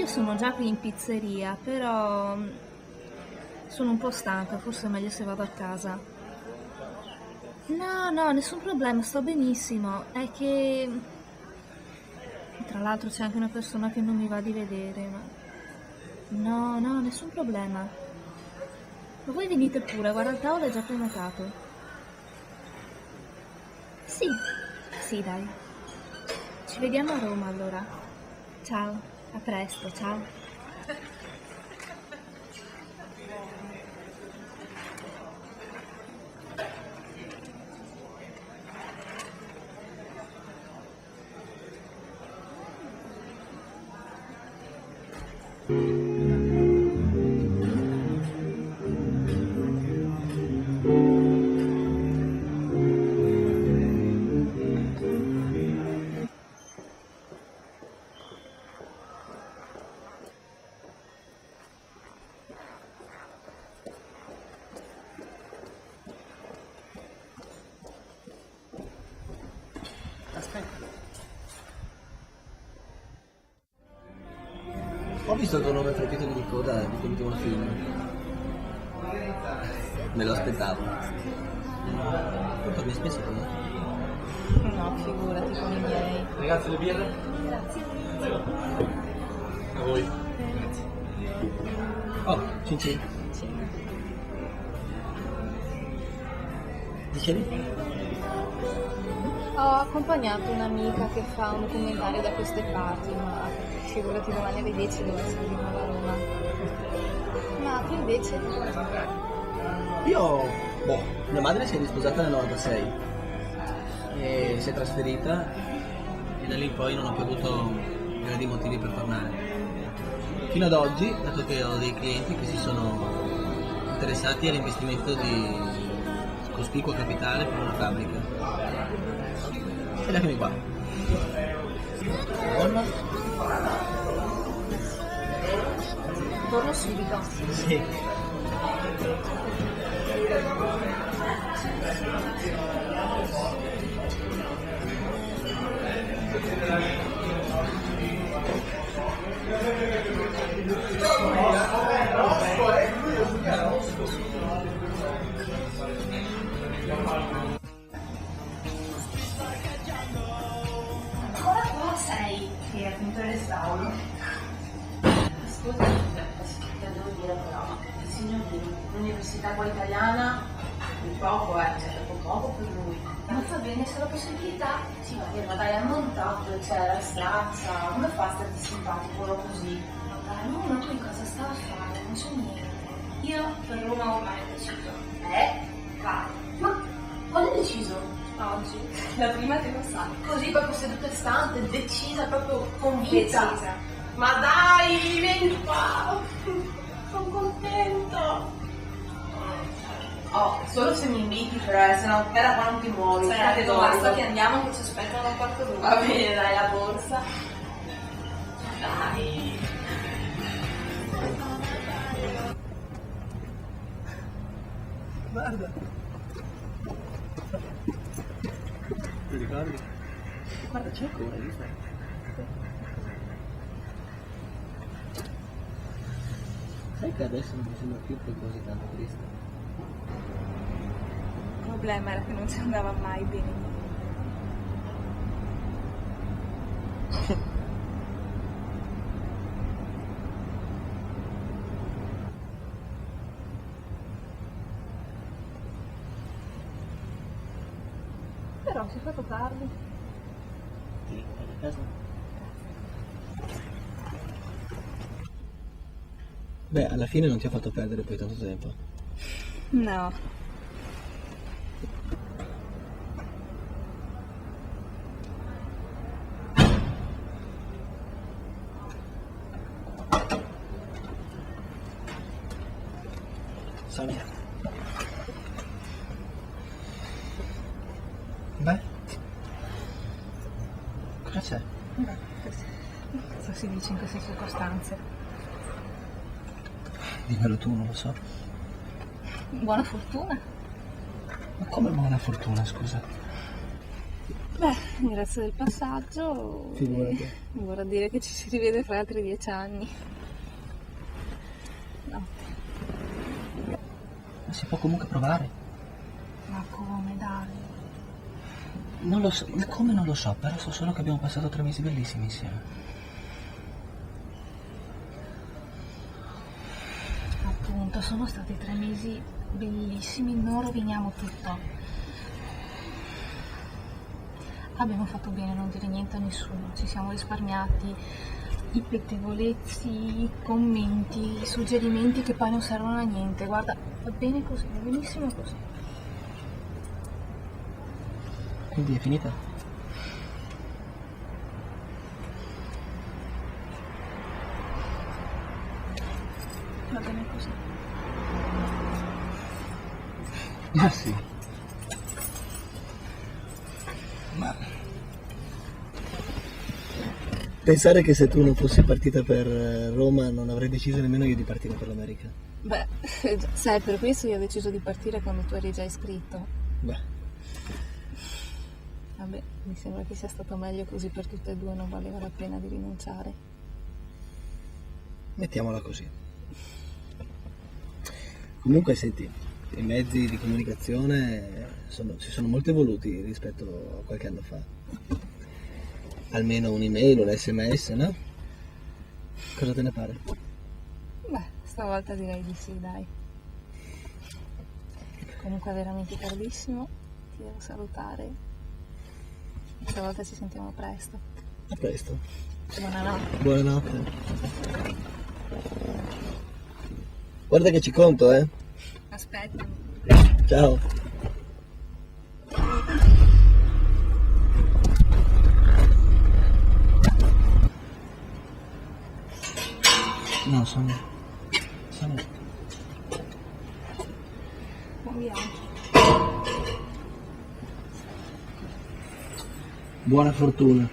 sono già qui in pizzeria, però sono un po' stanca, forse è meglio se vado a casa. No, no, nessun problema, sto benissimo. È che tra l'altro c'è anche una persona che non mi va di vedere, ma no, no, nessun problema. Ma voi venite pure, guarda il tavolo è già prenotato. Sì, sì, dai. Ci vediamo a Roma allora. Ciao, a presto, ciao. Aspetta. Ho visto il tuo nome fra i titoli di coda dell'ultimo film. Me lo aspettavo. Quanto mi spesso con me? No, figurati con i miei. Ragazzi, le birre? Grazie. A voi. Grazie. Oh, cin cin. Dicevi? Ho accompagnato un'amica che fa un documentario da queste parti, ma figurati domani alle 10 devo essere di nuovo a Roma. Ma tu invece? Io, mia madre si è risposata nel 96 e si è trasferita e da lì in poi non ho più avuto grandi motivi per tornare. Fino ad oggi, dato che ho dei clienti che si sono interessati all'investimento di cospicuo capitale per una fabbrica. Ed eccomi qua. Buona? Torno subito. Sì. Ancora qua sei? Sì, è finito il restauro. Scusa, te devo dire però, il signor Dino, l'università qua italiana, un poco c'è troppo poco per lui. Non fa bene se la possibilità. Sì, ma dai, al montato c'è la stanza, come fa a starti simpatico uno così? Ma dai, uno qui cosa sta a fare? Non c'è niente. Io per Roma ormai ho deciso. Vai. Ma quando hai deciso? Oggi. La prima che lo sa. Così proprio seduta e stante, decisa, proprio convinta. Decisa. Ma dai, vieni qua! Sono contento! Oh, solo se mi inviti però, se no per qua non ti muovi. Certo, basta che andiamo che ci aspettano da un quarto d'ora. Va bene, dai, la borsa. Dai. Guarda. Ti ricordi? Guarda, c'è ancora, visto? Sai che adesso non mi sembra più poi così tanto triste? Il problema era che non ci andava mai bene. Però si è fatto tardi. Sì, vai a casa. Beh, alla fine non ti ha fatto perdere poi tanto tempo. No. Sonia. Beh. Cosa c'è? Cosa si dice in queste circostanze? Dimmelo tu, non lo so. Buona fortuna. Ma come buona fortuna, scusa? Beh, grazie del passaggio. Figurati. Vorrà dire che ci si rivede fra altri 10 anni. No, Ma si può comunque provare. ma come, dai? Non lo so, come non lo so, però so solo che abbiamo passato 3 mesi bellissimi insieme. Appunto, sono stati 3 mesi bellissimi, non roviniamo tutto. Abbiamo fatto bene a non dire niente a nessuno, ci siamo risparmiati i pettegolezzi, i commenti, i suggerimenti che poi non servono a niente. Guarda, va bene così, va benissimo così. Quindi è finita? Va bene così. Ah sì. Ma pensare che se tu non fossi partita per Roma non avrei deciso nemmeno io di partire per l'America. Beh, sai, per questo io ho deciso di partire quando tu eri già iscritto. Beh, Vabbè, mi sembra che sia stato meglio così per tutte e due, non valeva la pena di rinunciare. mettiamola così. Comunque senti, i mezzi di comunicazione si sono molto evoluti rispetto a qualche anno fa. Almeno un'email, un SMS, no? Cosa te ne pare? Beh, stavolta direi di sì, dai. Comunque è veramente tardissimo, ti devo salutare. Stavolta ci sentiamo presto. A presto. Buonanotte. Buonanotte. Guarda che ci conto, eh. Aspetta. Ciao. No, sono... Buon viaggio. Buona fortuna.